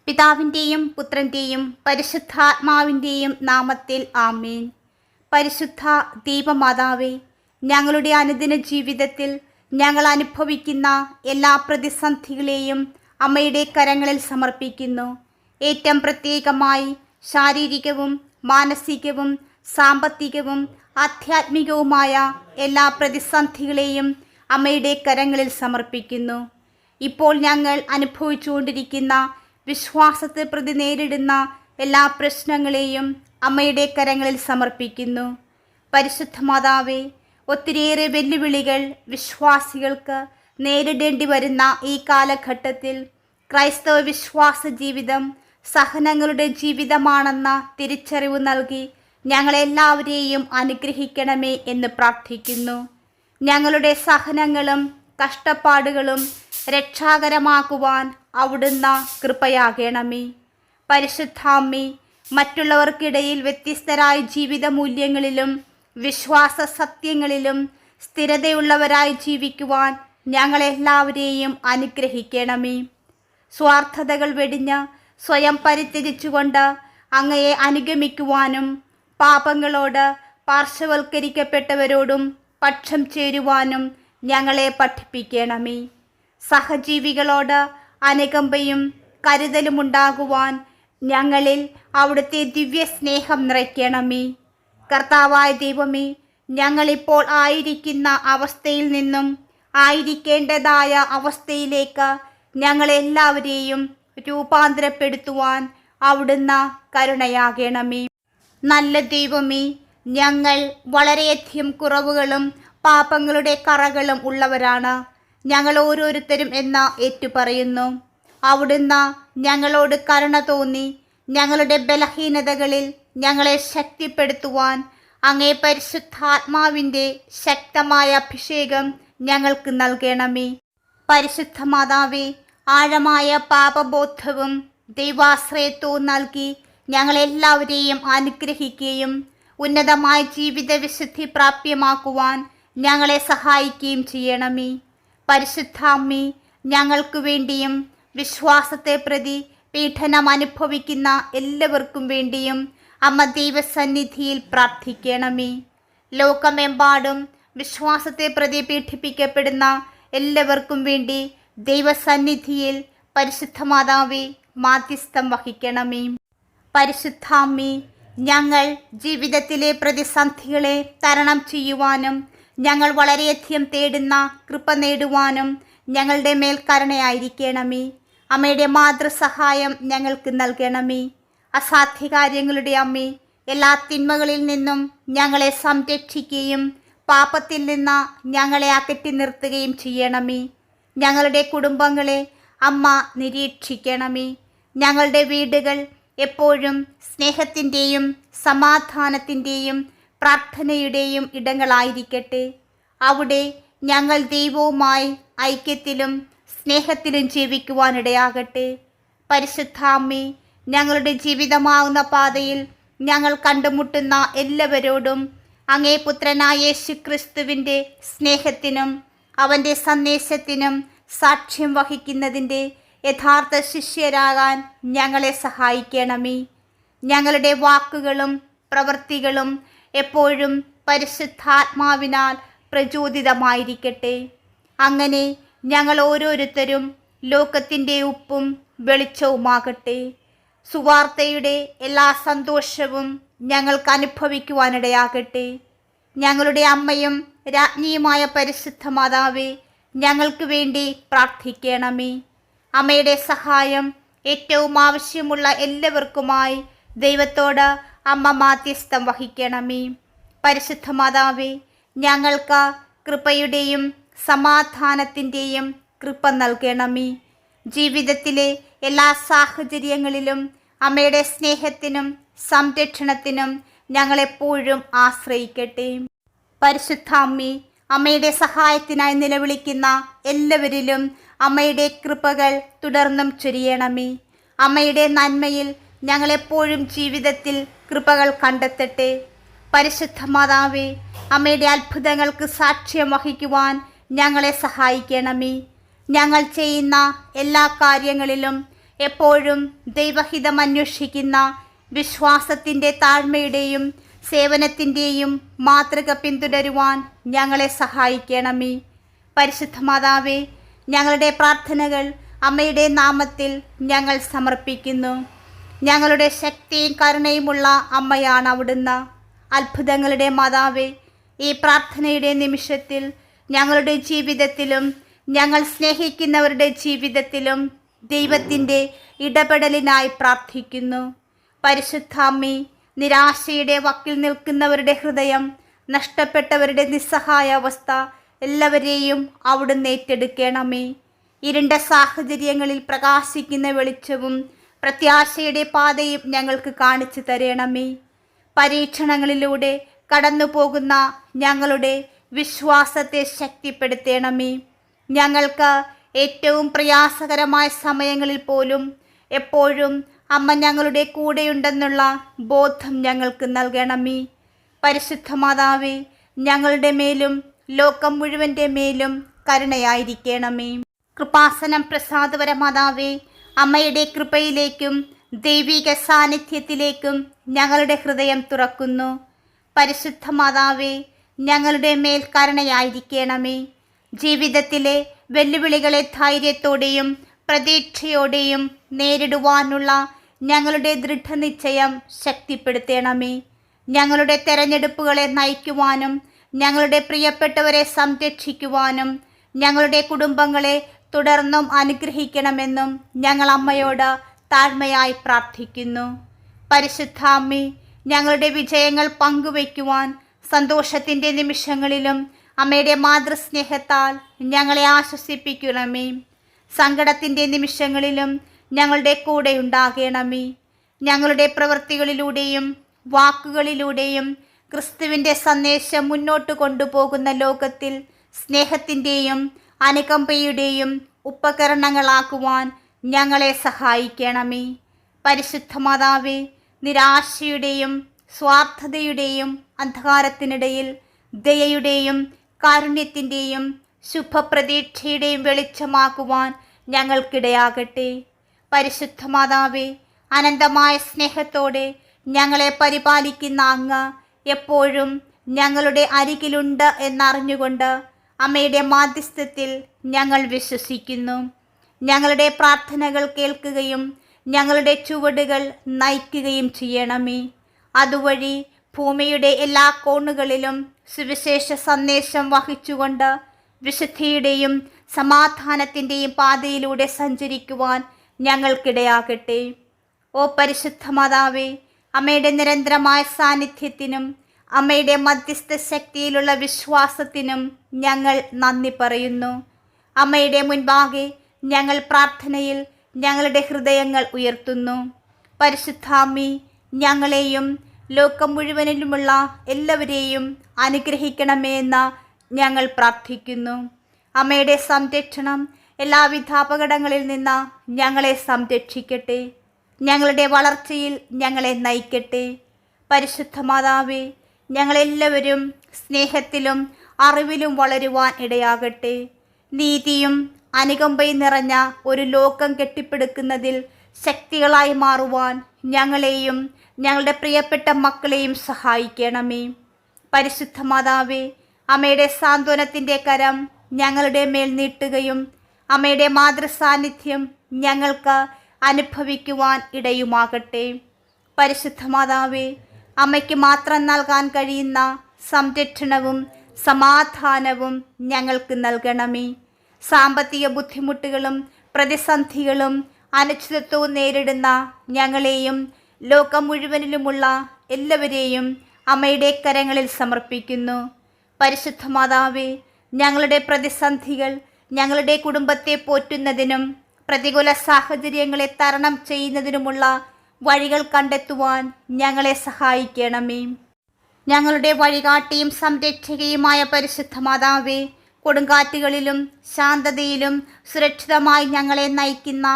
പിതാവിൻ്റെയും പുത്രൻ്റെയും പരിശുദ്ധാത്മാവിൻ്റെയും നാമത്തിൽ ആമേൻ. പരിശുദ്ധ ദൈവമാതാവേ, ഞങ്ങളുടെ അനുദിന ജീവിതത്തിൽ ഞങ്ങൾ അനുഭവിക്കുന്ന എല്ലാ പ്രതിസന്ധികളെയും അമ്മയുടെ കരങ്ങളിൽ സമർപ്പിക്കുന്നു. ഏറ്റവും പ്രത്യേകമായി ശാരീരികവും മാനസികവും സാമ്പത്തികവും ആധ്യാത്മികവുമായ എല്ലാ പ്രതിസന്ധികളെയും അമ്മയുടെ കരങ്ങളിൽ സമർപ്പിക്കുന്നു. ഇപ്പോൾ ഞങ്ങൾ അനുഭവിച്ചുകൊണ്ടിരിക്കുന്ന വിശ്വാസത്തെ പ്രതി നേരിടുന്ന എല്ലാ പ്രശ്നങ്ങളെയും അമ്മയുടെ കരങ്ങളിൽ സമർപ്പിക്കുന്നു. പരിശുദ്ധ മാതാവേ, ഒത്തിരിയേറെ വെല്ലുവിളികൾ വിശ്വാസികൾക്ക് നേരിടേണ്ടി വരുന്ന ഈ കാലഘട്ടത്തിൽ ക്രൈസ്തവ വിശ്വാസ ജീവിതം സഹനങ്ങളുടെ ജീവിതമാണെന്ന തിരിച്ചറിവ് നൽകി ഞങ്ങളെല്ലാവരെയും അനുഗ്രഹിക്കണമേ എന്ന് പ്രാർത്ഥിക്കുന്നു. ഞങ്ങളുടെ സഹനങ്ങളും കഷ്ടപ്പാടുകളും രക്ഷാകരമാക്കുവാൻ അവിടുന്ന് കൃപയാകണമേ. പരിശുദ്ധാമ്മേ, മറ്റുള്ളവർക്കിടയിൽ വ്യത്യസ്തരായ ജീവിത മൂല്യങ്ങളിലും വിശ്വാസ സത്യങ്ങളിലും സ്ഥിരതയുള്ളവരായി ജീവിക്കുവാൻ ഞങ്ങളെല്ലാവരെയും അനുഗ്രഹിക്കണമേ. സ്വാർത്ഥതകൾ വെടിഞ്ഞ് സ്വയം പരിത്യജിച്ചുകൊണ്ട് അങ്ങയെ അനുഗമിക്കുവാനും പാപങ്ങളോട് പാർശ്വവൽക്കരിക്കപ്പെട്ടവരോടും പക്ഷം ചേരുവാനും ഞങ്ങളെ പഠിപ്പിക്കണമേ. സഹജീവികളോട് അനുകമ്പയും കരുതലുമുണ്ടാകുവാൻ ഞങ്ങളിൽ അവിടുത്തെ ദിവ്യ സ്നേഹം നിറയ്ക്കണമേ. കർത്താവായ ദൈവമേ, ഞങ്ങളിപ്പോൾ ആയിരിക്കുന്ന അവസ്ഥയിൽ നിന്നും ആയിരിക്കേണ്ടതായ അവസ്ഥയിലേക്ക് ഞങ്ങളെല്ലാവരെയും രൂപാന്തരപ്പെടുത്തുവാൻ അവിടുന്ന് കരുണയാകണമേ. നല്ല ദൈവമേ, ഞങ്ങൾ വളരെയധികം കുറവുകളും പാപങ്ങളുടെ കറകളും ഉള്ളവരാണ്. ഞങ്ങൾ ഓരോരുത്തരും എന്ന് ഏറ്റുപറയുന്നു. അവിടുന്ന് ഞങ്ങളോട് കരുണ തോന്നി ഞങ്ങളുടെ ബലഹീനതകളിൽ ഞങ്ങളെ ശക്തിപ്പെടുത്തുവാൻ അങ്ങേ പരിശുദ്ധാത്മാവിൻ്റെ ശക്തമായ അഭിഷേകം ഞങ്ങൾക്ക് നൽകണമേ. പരിശുദ്ധ മാതാവേ, ആഴമായ പാപബോധവും ദൈവാശ്രയത്വവും നൽകി ഞങ്ങളെല്ലാവരെയും അനുഗ്രഹിക്കുകയും ഉന്നതമായ ജീവിത വിശുദ്ധി പ്രാപ്യമാക്കുവാൻ ഞങ്ങളെ സഹായിക്കുകയും ചെയ്യണമേ. പരിശുദ്ധ അമ്മേ, ഞങ്ങൾക്ക് വേണ്ടിയും വിശ്വാസത്തെ പ്രതി പീഡനം അനുഭവിക്കുന്ന എല്ലാവർക്കും വേണ്ടിയും അമ്മ ദൈവസന്നിധിയിൽ പ്രാർത്ഥിക്കണമേ. ലോകമെമ്പാടും വിശ്വാസത്തെ പ്രതി പീഡിപ്പിക്കപ്പെടുന്ന എല്ലാവർക്കും വേണ്ടി ദൈവസന്നിധിയിൽ പരിശുദ്ധ മാതാവേ മാധ്യസ്ഥം വഹിക്കണമേ. പരിശുദ്ധ അമ്മേ, ഞങ്ങൾ ജീവിതത്തിലെ പ്രതിസന്ധികളെ തരണം ചെയ്യുവാനും ഞങ്ങൾ വളരെയധികം തേടുന്ന കൃപ നേടുവാനും ഞങ്ങളുടെ മേൽ കരുണയായിരിക്കണമേ. അമ്മയുടെ മാതൃസഹായം ഞങ്ങൾക്ക് നൽകണമേ. അസാധ്യകാര്യങ്ങളുടെ അമ്മേ, എല്ലാ തിന്മകളിൽ നിന്നും ഞങ്ങളെ സംരക്ഷിക്കുകയും പാപത്തിൽ നിന്ന് ഞങ്ങളെ അകറ്റി നിർത്തുകയും ചെയ്യണമേ. ഞങ്ങളുടെ കുടുംബങ്ങളെ അമ്മ നിരീക്ഷിക്കണമേ. ഞങ്ങളുടെ വീടുകൾ എപ്പോഴും സ്നേഹത്തിൻ്റെയും സമാധാനത്തിൻ്റെയും പ്രാർത്ഥനയുടെയും ഇടങ്ങളായിരിക്കട്ടെ. അവിടെ ഞങ്ങൾ ദൈവവുമായി ഐക്യത്തിലും സ്നേഹത്തിലും ജീവിക്കുവാനിടയാകട്ടെ. പരിശുദ്ധ അമ്മേ, ഞങ്ങളുടെ ജീവിതമാവുന്ന പാതയിൽ ഞങ്ങൾ കണ്ടുമുട്ടുന്ന എല്ലാവരോടും അങ്ങേ പുത്രനായ യേശു ക്രിസ്തുവിൻ്റെ സ്നേഹത്തിനും അവൻ്റെ സന്ദേശത്തിനും സാക്ഷ്യം വഹിക്കുന്നതിൻ്റെ യഥാർത്ഥ ശിഷ്യരാകാൻ ഞങ്ങളെ സഹായിക്കണമേ. ഞങ്ങളുടെ വാക്കുകളും പ്രവൃത്തികളും എപ്പോഴും പരിശുദ്ധാത്മാവിനാൽ പ്രചോദിതമായിരിക്കട്ടെ. അങ്ങനെ ഞങ്ങൾ ഓരോരുത്തരും ലോകത്തിൻ്റെ ഉപ്പും വെളിച്ചവുമാകട്ടെ. സുവാർത്തയുടെ എല്ലാ സന്തോഷവും ഞങ്ങൾക്ക് അനുഭവിക്കുവാനിടയാകട്ടെ. ഞങ്ങളുടെ അമ്മയും രാജ്ഞിയുമായ പരിശുദ്ധ മാതാവേ, ഞങ്ങൾക്ക് വേണ്ടി പ്രാർത്ഥിക്കണമേ. അമ്മയുടെ സഹായം ഏറ്റവും ആവശ്യമുള്ള എല്ലാവർക്കുമായി ദൈവത്തോട് അമ്മ മാധ്യസ്ഥം വഹിക്കണമേ. പരിശുദ്ധ മാതാവേ, ഞങ്ങൾക്ക് കൃപയുടെയും സമാധാനത്തിൻ്റെയും കൃപ നൽകണമേ. ജീവിതത്തിലെ എല്ലാ സാഹചര്യങ്ങളിലും അമ്മയുടെ സ്നേഹത്തിനും സംരക്ഷണത്തിനും ഞങ്ങളെപ്പോഴും ആശ്രയിക്കട്ടെ. പരിശുദ്ധ അമ്മേ, അമ്മയുടെ സഹായത്തിനായി നിലവിളിക്കുന്ന എല്ലാവരിലും അമ്മയുടെ കൃപകൾ തുടർന്നും ചൊരിയണമേ. അമ്മയുടെ നന്മയിൽ ഞങ്ങളെപ്പോഴും ജീവിതത്തിൽ കൃപകൾ കണ്ടെത്തട്ടെ. പരിശുദ്ധ മാതാവേ, അമ്മയുടെ അത്ഭുതങ്ങൾക്ക് സാക്ഷ്യം വഹിക്കുവാൻ ഞങ്ങളെ സഹായിക്കണമേ. ഞങ്ങൾ ചെയ്യുന്ന എല്ലാ കാര്യങ്ങളിലും എപ്പോഴും ദൈവഹിതം അന്വേഷിക്കുന്ന വിശ്വാസത്തിൻ്റെ താഴ്മയുടെയും സേവനത്തിൻ്റെയും മാതൃക പിന്തുടരുവാൻ ഞങ്ങളെ സഹായിക്കണമേ. പരിശുദ്ധ മാതാവേ, ഞങ്ങളുടെ പ്രാർത്ഥനകൾ അമ്മയുടെ നാമത്തിൽ ഞങ്ങൾ സമർപ്പിക്കുന്നു. ഞങ്ങളുടെ ശക്തിയും കരുണയുമുള്ള അമ്മയാണ് അവിടുന്ന്. അത്ഭുതങ്ങളുടെ മാതാവേ, ഈ പ്രാർത്ഥനയുടെ നിമിഷത്തിൽ ഞങ്ങളുടെ ജീവിതത്തിലും ഞങ്ങൾ സ്നേഹിക്കുന്നവരുടെ ജീവിതത്തിലും ദൈവത്തിൻ്റെ ഇടപെടലിനായി പ്രാർത്ഥിക്കുന്നു. പരിശുദ്ധ അമ്മേ, നിരാശയുടെ വക്കിൽ നിൽക്കുന്നവരുടെ ഹൃദയം, നഷ്ടപ്പെട്ടവരുടെ നിസ്സഹായ അവസ്ഥ എല്ലാവരെയും അവിടുന്ന് ഏറ്റെടുക്കണമേ. ഇരുണ്ട സാഹചര്യങ്ങളിൽ പ്രകാശിക്കുന്ന വെളിച്ചവും പ്രത്യാശയുടെ പാതയും ഞങ്ങൾക്ക് കാണിച്ചു തരണമേ. പരീക്ഷണങ്ങളിലൂടെ കടന്നു പോകുന്ന ഞങ്ങളുടെ വിശ്വാസത്തെ ശക്തിപ്പെടുത്തണമേ. ഞങ്ങൾക്ക് ഏറ്റവും പ്രയാസകരമായ സമയങ്ങളിൽ പോലും എപ്പോഴും അമ്മ ഞങ്ങളുടെ കൂടെയുണ്ടെന്നുള്ള ബോധം ഞങ്ങൾക്ക് നൽകണമേ. പരിശുദ്ധ മാതാവേ, ഞങ്ങളുടെ മേലും ലോകം മുഴുവൻ്റെ മേലും കരുണയായിരിക്കണമേ. കൃപാസനം പ്രസാദപര മാതാവേ, അമ്മയുടെ കൃപയിലേക്കും ദൈവിക സാന്നിധ്യത്തിലേക്കും ഞങ്ങളുടെ ഹൃദയം തുറക്കുന്നു. പരിശുദ്ധ മാതാവേ, ഞങ്ങളുടെ മേൽ കരുണയായിരിക്കണമേ. ജീവിതത്തിലെ വെല്ലുവിളികളെ ധൈര്യത്തോടെയും പ്രതീക്ഷയോടെയും നേരിടുവാനുള്ള ഞങ്ങളുടെ ദൃഢനിശ്ചയം ശക്തിപ്പെടുത്തണമേ. ഞങ്ങളുടെ തെരഞ്ഞെടുപ്പുകളെ നയിക്കുവാനും ഞങ്ങളുടെ പ്രിയപ്പെട്ടവരെ സംരക്ഷിക്കുവാനും ഞങ്ങളുടെ കുടുംബങ്ങളെ തുടർന്നും അനുഗ്രഹിക്കണമെന്നും ഞങ്ങൾ അമ്മയോട് താഴ്മയായി പ്രാർത്ഥിക്കുന്നു. പരിശുദ്ധ അമ്മേ, ഞങ്ങളുടെ വിജയങ്ങൾ പങ്കുവയ്ക്കുവാൻ സന്തോഷത്തിൻ്റെ നിമിഷങ്ങളിലും അമ്മയുടെ മാതൃസ്നേഹത്താൽ ഞങ്ങളെ ആശ്വസിപ്പിക്കണമേ. സങ്കടത്തിൻ്റെ നിമിഷങ്ങളിലും ഞങ്ങളുടെ കൂടെ ഉണ്ടാകണമേ. ഞങ്ങളുടെ പ്രവൃത്തികളിലൂടെയും വാക്കുകളിലൂടെയും ക്രിസ്തുവിൻ്റെ സന്ദേശം മുന്നോട്ട് കൊണ്ടുപോകുന്ന ലോകത്തിൽ സ്നേഹത്തിൻ്റെയും അനുകമ്പയുടെയും ഉപകരണങ്ങളാക്കുവാൻ ഞങ്ങളെ സഹായിക്കണമേ. പരിശുദ്ധ മാതാവേ, നിരാശയുടെയും സ്വാർത്ഥതയുടെയും അന്ധകാരത്തിനിടയിൽ ദയയുടെയും കാരുണ്യത്തിൻ്റെയും ശുഭപ്രതീക്ഷയുടെയും വെളിച്ചമാക്കുവാൻ ഞങ്ങൾക്കിടയാകട്ടെ. പരിശുദ്ധ മാതാവേ, അനന്തമായ സ്നേഹത്തോടെ ഞങ്ങളെ പരിപാലിക്കുന്ന അങ്ങ് എപ്പോഴും ഞങ്ങളുടെ അരികിലുണ്ട് എന്നറിഞ്ഞുകൊണ്ട് അമ്മയുടെ മാധ്യസ്ഥത്തിൽ ഞങ്ങൾ വിശ്വസിക്കുന്നു. ഞങ്ങളുടെ പ്രാർത്ഥനകൾ കേൾക്കുകയും ഞങ്ങളുടെ ചുവടുകൾ നയിക്കുകയും ചെയ്യണമേ. അതുവഴി ഭൂമിയുടെ എല്ലാ കോണുകളിലും സുവിശേഷ സന്ദേശം വഹിച്ചുകൊണ്ട് വിശുദ്ധിയുടെയും സമാധാനത്തിൻ്റെയും പാതയിലൂടെ സഞ്ചരിക്കുവാൻ ഞങ്ങൾക്കിടയാകട്ടെ. ഓ പരിശുദ്ധ മാതാവേ, അമ്മയുടെ നിരന്തരമായ സാന്നിധ്യത്തിനും അമ്മയുടെ മധ്യസ്ഥ ശക്തിയിലുള്ള വിശ്വാസത്തിനും ഞങ്ങൾ നന്ദി പറയുന്നു. അമ്മയുടെ മുൻപാകെ ഞങ്ങൾ പ്രാർത്ഥനയിൽ ഞങ്ങളുടെ ഹൃദയങ്ങൾ ഉയർത്തുന്നു. പരിശുദ്ധാമ്മേ, ഞങ്ങളെയും ലോകം മുഴുവനിലുമുള്ള എല്ലാവരെയും അനുഗ്രഹിക്കണമേ എന്ന് ഞങ്ങൾ പ്രാർത്ഥിക്കുന്നു. അമ്മയുടെ സംരക്ഷണം എല്ലാവിധ അപകടങ്ങളിൽ നിന്ന് ഞങ്ങളെ സംരക്ഷിക്കട്ടെ. ഞങ്ങളുടെ വളർച്ചയിൽ ഞങ്ങളെ നയിക്കട്ടെ. പരിശുദ്ധ മാതാവേ, ഞങ്ങളെല്ലാവരും സ്നേഹത്തിലും അറിവിലും വളരുവാൻ ഇടയാകട്ടെ. നീതിയും അനുകമ്പയും നിറഞ്ഞ ഒരു ലോകം കെട്ടിപ്പടുക്കുന്നതിൽ ശക്തികളായി മാറുവാൻ ഞങ്ങളെയും ഞങ്ങളുടെ പ്രിയപ്പെട്ട മക്കളെയും സഹായിക്കണമേ. പരിശുദ്ധ മാതാവേ, അമ്മയുടെ സാന്ത്വനത്തിൻ്റെ കരം ഞങ്ങളുടെ മേൽ നീട്ടുകയും അമ്മയുടെ മാതൃസാന്നിധ്യം ഞങ്ങൾക്ക് അനുഭവിക്കുവാൻ ഇടയുമാകട്ടെ. പരിശുദ്ധ മാതാവേ, അമ്മയ്ക്ക് മാത്രം നൽകാൻ കഴിയുന്ന സംരക്ഷണവും സമാധാനവും ഞങ്ങൾക്ക് നൽകണമേ. സാമ്പത്തിക ബുദ്ധിമുട്ടുകളും പ്രതിസന്ധികളും അനിശ്ചിതത്വവും നേരിടുന്ന ഞങ്ങളെയും ലോകം മുഴുവനിലുമുള്ള എല്ലാവരെയും അമ്മയുടെ കരങ്ങളിൽ സമർപ്പിക്കുന്നു. പരിശുദ്ധ മാതാവേ, ഞങ്ങളുടെ പ്രതിസന്ധികൾ ഞങ്ങളുടെ കുടുംബത്തെ പോറ്റുന്നതിനും പ്രതികൂല സാഹചര്യങ്ങളെ തരണം ചെയ്യുന്നതിനുമുള്ള വഴികൾ കണ്ടെത്തുവാൻ ഞങ്ങളെ സഹായിക്കണമേ. ഞങ്ങളുടെ വഴികാട്ടിയും സംരക്ഷകയുമായ പരിശുദ്ധ മാതാവേ, കൊടുങ്കാറ്റുകളിലും ശാന്തതയിലും സുരക്ഷിതമായി ഞങ്ങളെ നയിക്കുന്ന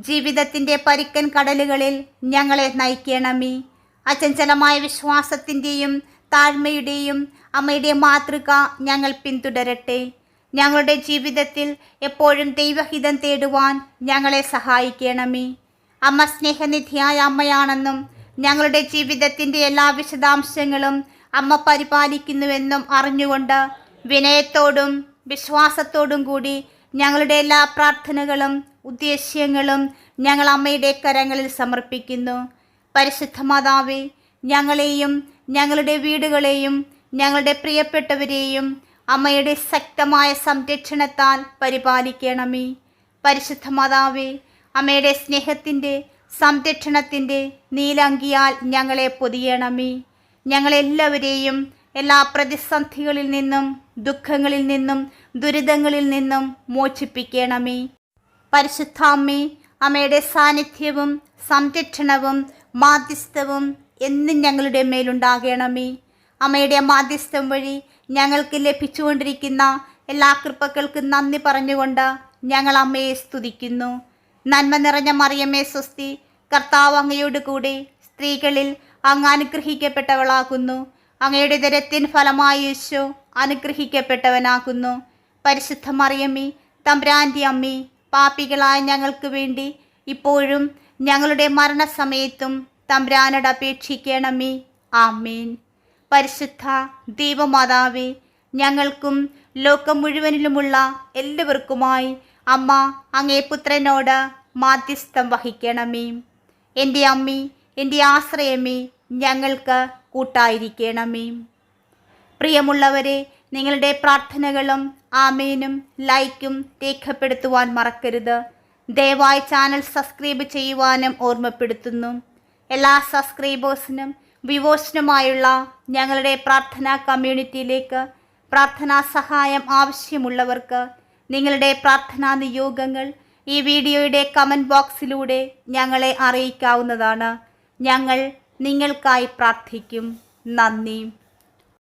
ജീവിതത്തിൻ്റെ പരുക്കൻ കടലുകളിൽ ഞങ്ങളെ നയിക്കണമേ. അചഞ്ചലമായ വിശ്വാസത്തിൻ്റെയും താഴ്മയുടെയും അമ്മയുടെ മാതൃക ഞങ്ങൾ പിന്തുടരട്ടെ. ഞങ്ങളുടെ ജീവിതത്തിൽ എപ്പോഴും ദൈവഹിതം തേടുവാൻ ഞങ്ങളെ സഹായിക്കണമേ. അമ്മ സ്നേഹനിധിയായ അമ്മയാണെന്നും ഞങ്ങളുടെ ജീവിതത്തിൻ്റെ എല്ലാ വിശദാംശങ്ങളും അമ്മ പരിപാലിക്കുന്നുവെന്നും അറിഞ്ഞുകൊണ്ട് വിനയത്തോടും വിശ്വാസത്തോടും കൂടി ഞങ്ങളുടെ എല്ലാ പ്രാർത്ഥനകളും ഉദ്ദേശ്യങ്ങളും ഞങ്ങൾ അമ്മയുടെ കരങ്ങളിൽ സമർപ്പിക്കുന്നു. പരിശുദ്ധ മാതാവേ, ഞങ്ങളെയും ഞങ്ങളുടെ വീടുകളെയും ഞങ്ങളുടെ പ്രിയപ്പെട്ടവരെയും അമ്മയുടെ ശക്തമായ സംരക്ഷണത്താൽ പരിപാലിക്കണമേ. പരിശുദ്ധ മാതാവേ, അമ്മയുടെ സ്നേഹത്തിൻ്റെ സംരക്ഷണത്തിൻ്റെ നീലങ്കിയാൽ ഞങ്ങളെ പൊതിയണമേ. ഞങ്ങളെല്ലാവരെയും എല്ലാ പ്രതിസന്ധികളിൽ നിന്നും ദുഃഖങ്ങളിൽ നിന്നും ദുരിതങ്ങളിൽ നിന്നും മോചിപ്പിക്കണമേ. പരിശുദ്ധ അമ്മേ, അമ്മയുടെ സാന്നിധ്യവും സംരക്ഷണവും മാധ്യസ്ഥവും എന്നും ഞങ്ങളുടെ മേലുണ്ടാകണമേ. അമ്മയുടെ മാധ്യസ്ഥം വഴി ഞങ്ങൾക്ക് ലഭിച്ചുകൊണ്ടിരിക്കുന്ന എല്ലാ കൃപകൾക്കും നന്ദി പറഞ്ഞുകൊണ്ട് ഞങ്ങൾ അമ്മയെ സ്തുതിക്കുന്നു. നന്മ നിറഞ്ഞ മറിയമേ സ്വസ്തി, കർത്താവ് അങ്ങയോട് കൂടെ സ്ത്രീകളിൽ അങ്ങ് അനുഗ്രഹിക്കപ്പെട്ടവളാകുന്നു. അങ്ങയുടെ ഉദരത്തിൻ ഫലമായ യേശു അനുഗ്രഹിക്കപ്പെട്ടവനാകുന്നു. പരിശുദ്ധ മറിയമേ, തമ്പുരാൻ്റെ അമ്മേ, പാപികളായ ഞങ്ങൾക്ക് വേണ്ടി ഇപ്പോഴും ഞങ്ങളുടെ മരണസമയത്തും തമ്പുരാനോട് അപേക്ഷിക്കണമേ. ആമേൻ. പരിശുദ്ധ ദൈവമാതാവേ, ഞങ്ങൾക്കും ലോകം മുഴുവനിലുമുള്ള എല്ലാവർക്കുമായി അമ്മ അങ്ങേ പുത്രനോട് മാധ്യസ്ഥം വഹിക്കണമേ. എൻ്റെ അമ്മേ, എൻ്റെ ആശ്രയമേ, ഞങ്ങൾക്ക് കൂട്ടായിരിക്കണമേ. പ്രിയമുള്ളവരെ, നിങ്ങളുടെ പ്രാർത്ഥനകളും ആമേനും ലൈക്കും രേഖപ്പെടുത്തുവാൻ മറക്കരുത്. ദയവായി ചാനൽ സബ്സ്ക്രൈബ് ചെയ്യുവാനും ഓർമ്മപ്പെടുത്തുന്നു. എല്ലാ സബ്സ്ക്രൈബേഴ്സിനും വ്യൂവേഴ്സിനുമായുള്ള ഞങ്ങളുടെ പ്രാർത്ഥനാ കമ്മ്യൂണിറ്റിയിലേക്ക് പ്രാർത്ഥനാ സഹായം ആവശ്യമുള്ളവർക്ക് നിങ്ങളുടെ പ്രാർത്ഥനാ നിയോഗങ്ങൾ ഈ വീഡിയോയുടെ കമൻറ്റ് ബോക്സിലൂടെ ഞങ്ങളെ അറിയിക്കാവുന്നതാണ്. ഞങ്ങൾ നിങ്ങൾക്കായി പ്രാർത്ഥിക്കും. നന്ദി.